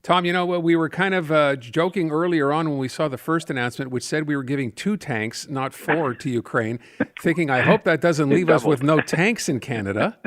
Tom, we were kind of joking earlier on when we saw the first announcement, which said we were giving 2 tanks, not 4, to Ukraine, thinking, I hope that doesn't It leave us with doubled. no tanks in Canada.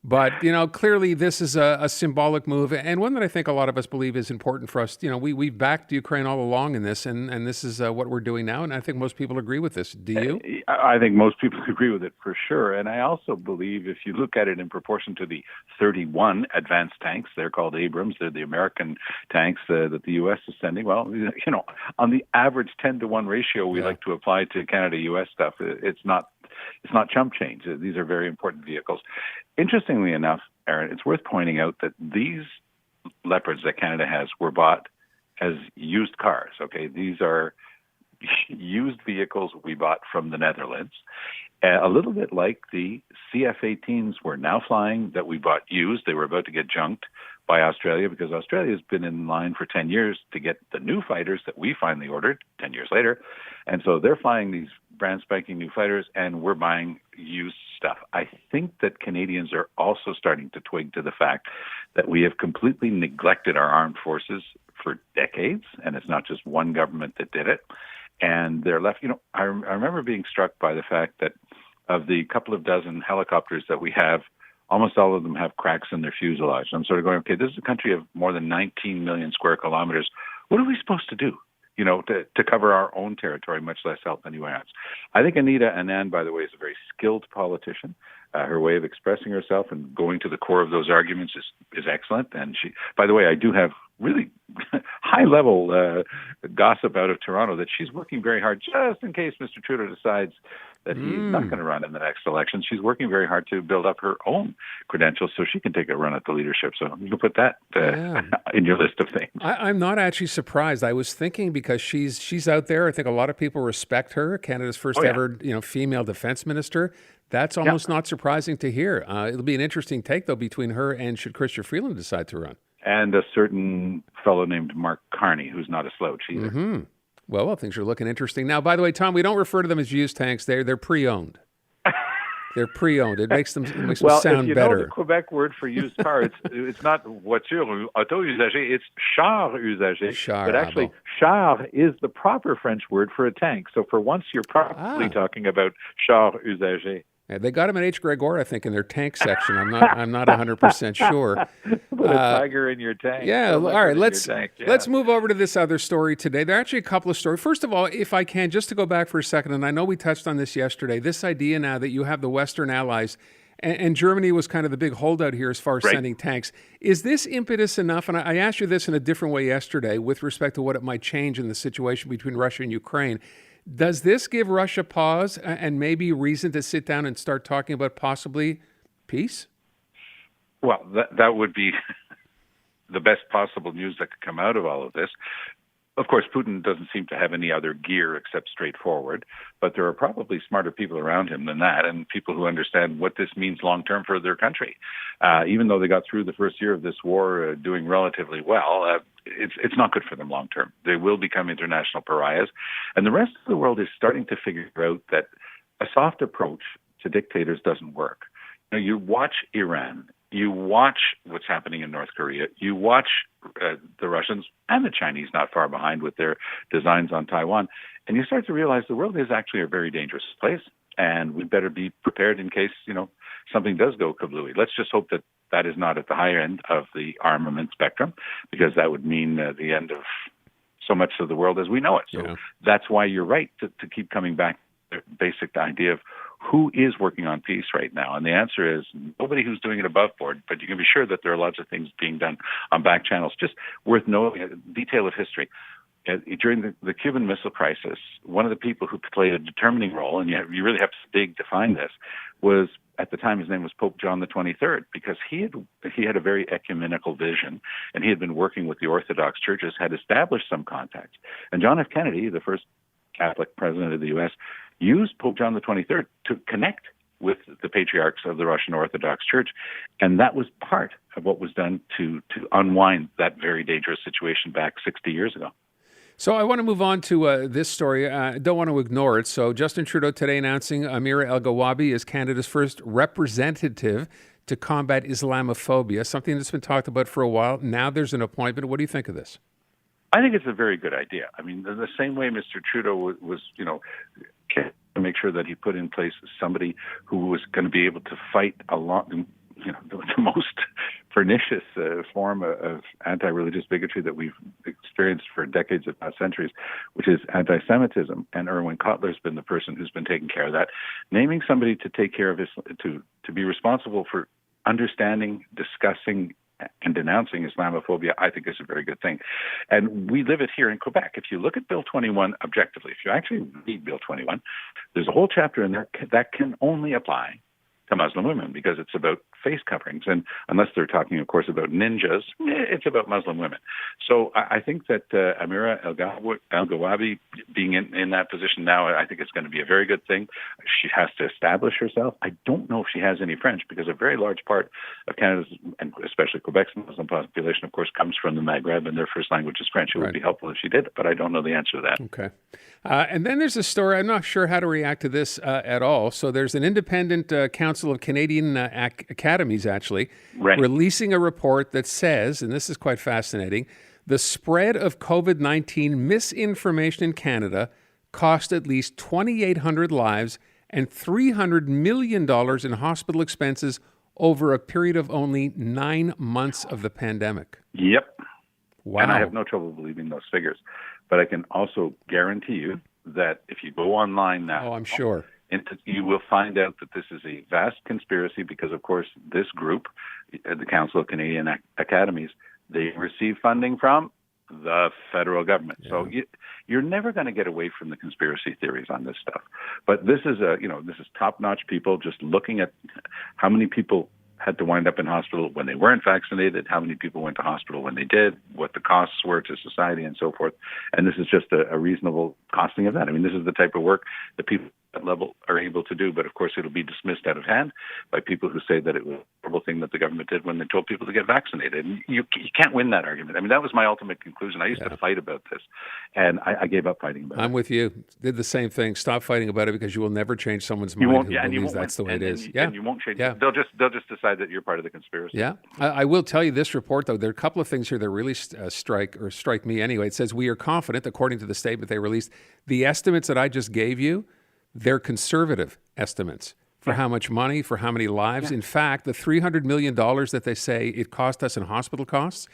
But, clearly this is a symbolic move and one that I think a lot of us believe is important for us. We've backed Ukraine all along in this, and this is what we're doing now. And I think most people agree with this. Do you? I think most people agree with it for sure. And I also believe if you look at it in proportion to the 31 advanced tanks, they're called Abrams, they're the American tanks that the U.S. is sending. Well, on the average 10-to-1 ratio we like to apply to Canada-U.S. stuff, it's not chump change. These are very important vehicles. Interestingly enough, Aaron, it's worth pointing out that these Leopards that Canada has were bought as used cars. Okay, these are used vehicles we bought from the Netherlands. A little bit like the CF-18s we're now flying that we bought used. They were about to get junked by Australia because Australia has been in line for 10 years to get the new fighters that we finally ordered 10 years later. And so they're flying these brand spanking new fighters and we're buying used stuff. I think that Canadians are also starting to twig to the fact that we have completely neglected our armed forces for decades, and it's not just one government that did it. And they're left, I remember being struck by the fact that of the couple of dozen helicopters that we have, almost all of them have cracks in their fuselage. I'm sort of going, okay, this is a country of more than 19 million square kilometers. What are we supposed to do, to cover our own territory, much less help anyone else? I think Anita Anand, by the way, is a very skilled politician. Her way of expressing herself and going to the core of those arguments is excellent. And she, by the way, I do have really high-level gossip out of Toronto that she's working very hard just in case Mr. Trudeau decides that he's not going to run in the next election. She's working very hard to build up her own credentials so she can take a run at the leadership. So you can put that in your list of things. I'm not actually surprised. I was thinking because she's out there. I think a lot of people respect her. Canada's first ever female defense minister. That's almost not surprising to hear. It'll be an interesting take, though, between her and should Chrystia Freeland decide to run. And a certain fellow named Mark Carney, who's not a slouch either. Mm-hmm. Well, things are looking interesting. Now, by the way, Tom, we don't refer to them as used tanks. They're pre-owned. They're pre-owned. It makes them sound better. Well, if you know the Quebec word for used car, it's not voiture auto usagé, it's char usagé. But actually, char is the proper French word for a tank. So for once, you're probably talking about char usagé. Yeah, they got them at H. Gregor, I think, in their tank section. I'm not 100% sure. Put a tiger in your tank. Yeah, all right. Let's move over to this other story today. There are actually a couple of stories. First of all, if I can, just to go back for a second, and I know we touched on this yesterday, this idea now that you have the Western allies, and Germany was kind of the big holdout here as far as sending tanks. Is this impetus enough? And I asked you this in a different way yesterday with respect to what it might change in the situation between Russia and Ukraine. Does this give Russia pause and maybe reason to sit down and start talking about possibly peace? Well, that would be the best possible news that could come out of all of this. Of course, Putin doesn't seem to have any other gear except straightforward, but there are probably smarter people around him than that, and people who understand what this means long-term for their country. Even though they got through the first year of this war doing relatively well, it's not good for them long-term. They will become international pariahs, and the rest of the world is starting to figure out that a soft approach to dictators doesn't work. You watch Iran. You watch what's happening in North Korea. You watch the Russians and the Chinese not far behind with their designs on Taiwan. And you start to realize the world is actually a very dangerous place. And we better be prepared in case, something does go kablooey. Let's just hope that that is not at the higher end of the armament spectrum, because that would mean the end of so much of the world as we know it. So that's why you're right to keep coming back to the basic idea of who is working on peace right now? And the answer is nobody who's doing it above board, but you can be sure that there are lots of things being done on back channels. Just worth knowing a detail of history. During the Cuban Missile Crisis, one of the people who played a determining role, and you really have to dig to find this, was at the time his name was Pope John the 23rd, because he had a very ecumenical vision, and he had been working with the Orthodox churches, had established some contacts. And John F. Kennedy, the first Catholic president of the U.S., used Pope John the 23rd to connect with the patriarchs of the Russian Orthodox Church. And that was part of what was done to unwind that very dangerous situation back 60 years ago. So I want to move on to this story. I don't want to ignore it. So Justin Trudeau today announcing Amira El-Gawabi as Canada's first representative to combat Islamophobia, something that's been talked about for a while. Now there's an appointment. What do you think of this? I think it's a very good idea. I mean, the same way Mr. Trudeau was to make sure that he put in place somebody who was going to be able to fight along, the most pernicious form of anti-religious bigotry that we've experienced for decades, if not centuries, which is anti-Semitism. And Erwin Cotler's been the person who's been taking care of that. Naming somebody to take care of to be responsible for understanding, discussing, and denouncing Islamophobia, I think is a very good thing. And we live it here in Quebec. If you look at Bill 21 objectively, if you actually read Bill 21, there's a whole chapter in there that can only apply to Muslim women because it's about face coverings. And unless they're talking, of course, about ninjas, it's about Muslim women. So I think that Amira El-Gawabi being in that position now, I think it's going to be a very good thing. She has to establish herself. I don't know if she has any French because a very large part of Canada's, and especially Quebec's Muslim population, of course, comes from the Maghreb and their first language is French. It would be helpful if she did, but I don't know the answer to that. Okay. And then there's a story, I'm not sure how to react to this at all. So there's an independent Council of Canadian Academies, actually, releasing a report that says, and this is quite fascinating, the spread of COVID-19 misinformation in Canada cost at least 2,800 lives and $300 million in hospital expenses over a period of only 9 months of the pandemic. Yep. Wow. And I have no trouble believing those figures. But I can also guarantee you that if you go online now, I'm sure, you will find out that this is a vast conspiracy because, of course, this group, the Council of Canadian Academies, they receive funding from the federal government. Yeah. So you're never going to get away from the conspiracy theories on this stuff. But this is this is top-notch people just looking at how many people had to wind up in hospital when they weren't vaccinated, how many people went to hospital when they did, what the costs were to society and so forth. And this is just a reasonable costing of that. I mean, this is the type of work that people at that level are able to do. But of course, it'll be dismissed out of hand by people who say that it was a horrible thing that the government did when they told people to get vaccinated. And you can't win that argument. I mean, that was my ultimate conclusion. I used to fight about this, and I gave up fighting about it. I'm with you. Did the same thing. Stop fighting about it because you will never change someone's mind who believes that's the way it is. And you won't change. Yeah. They'll just decide that you're part of the conspiracy. Yeah. I will tell you this report, though. There are a couple of things here that really strike me anyway. It says, we are confident, according to the statement they released, the estimates that I just gave you, they're conservative estimates for how much money, for how many lives. Yeah. In fact, the $300 million that they say it cost us in hospital costs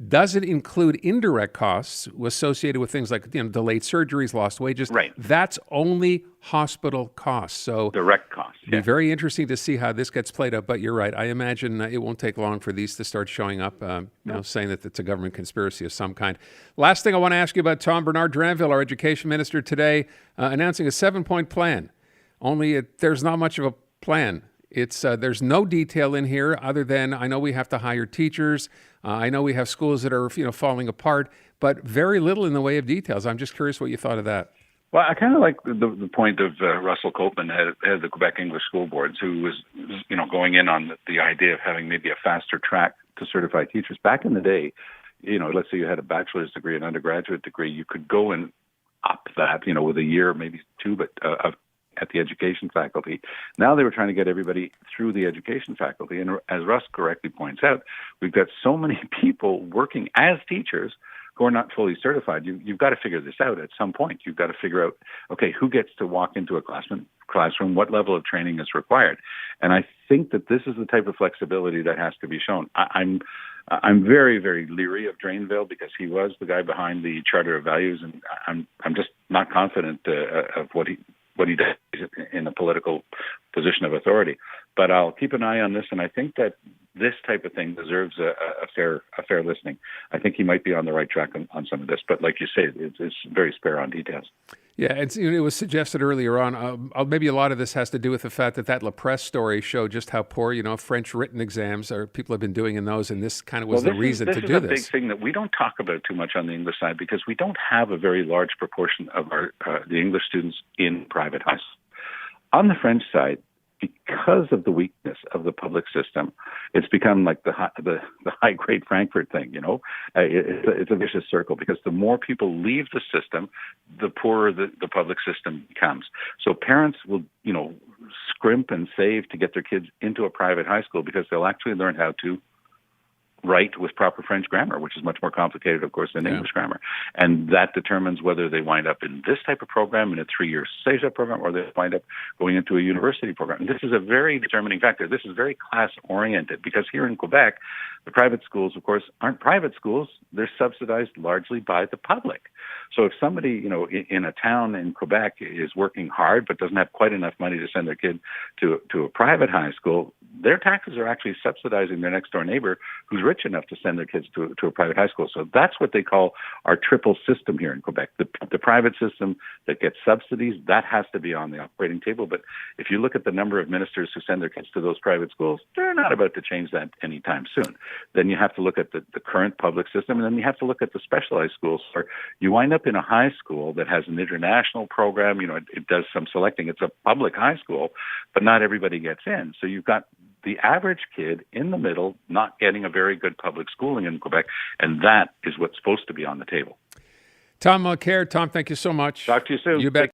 doesn't include indirect costs associated with things like delayed surgeries, lost wages. Right. That's only hospital costs. So direct costs. It'll be very interesting to see how this gets played out. But you're right. I imagine it won't take long for these to start showing up, saying that it's a government conspiracy of some kind. Last thing I want to ask you about Tom Bernard-Dranville, our education minister today, announcing a 7-point plan. Only there's not much of a plan. It's there's no detail in here other than I know we have to hire teachers. I know we have schools that are falling apart, but very little in the way of details. I'm just curious what you thought of that. Well, I kind of like the point of Russell Copeman, head of the Quebec English School Boards, who was going in on the idea of having maybe a faster track to certify teachers. Back in the day, let's say you had a bachelor's degree, an undergraduate degree, you could go and up that, with a year, maybe two, but at the education faculty. Now they were trying to get everybody through the education faculty. And as Russ correctly points out, we've got so many people working as teachers who are not fully certified. You've got to figure this out at some point. You've got to figure out, okay, who gets to walk into a classroom, what level of training is required. And I think that this is the type of flexibility that has to be shown. I'm very, very leery of Drainville because he was the guy behind the Charter of Values, and I'm just not confident of what he does in a political position of authority. But I'll keep an eye on this, and I think that this type of thing deserves a fair listening. I think he might be on the right track on some of this, but like you say, it's very spare on details. Yeah, it was suggested earlier on, maybe a lot of this has to do with the fact that La Presse story showed just how poor, French written exams people have been doing in those, and this kind of was the reason to do this. This is a big thing that we don't talk about too much on the English side because we don't have a very large proportion of the English students in private high schools. On the French side, because of the weakness of the public system, it's become like the high grade Frankfurt thing. It's a vicious circle, because the more people leave the system, the poorer the public system becomes. So parents will, scrimp and save to get their kids into a private high school, because they'll actually learn how to write with proper French grammar, which is much more complicated, of course, than English grammar. And that determines whether they wind up in this type of program, in a 3-year CJAD program, or they wind up going into a university program. And this is a very determining factor. This is very class-oriented, because here in Quebec, the private schools, of course, aren't private schools. They're subsidized largely by the public. So if somebody, in a town in Quebec is working hard but doesn't have quite enough money to send their kid to a private high school, their taxes are actually subsidizing their next door neighbor who's rich enough to send their kids to a private high school. So that's what they call our triple system here in Quebec. The private system that gets subsidies, that has to be on the operating table. But if you look at the number of ministers who send their kids to those private schools, they're not about to change that anytime soon. Then you have to look at the current public system, and then you have to look at the specialized schools. Where you wind up in a high school that has an international program. It does some selecting. It's a public high school, but not everybody gets in. So you've got the average kid in the middle not getting a very good public schooling in Quebec, and that is what's supposed to be on the table. Tom Mulcair. Tom, thank you so much. Talk to you soon. You bet.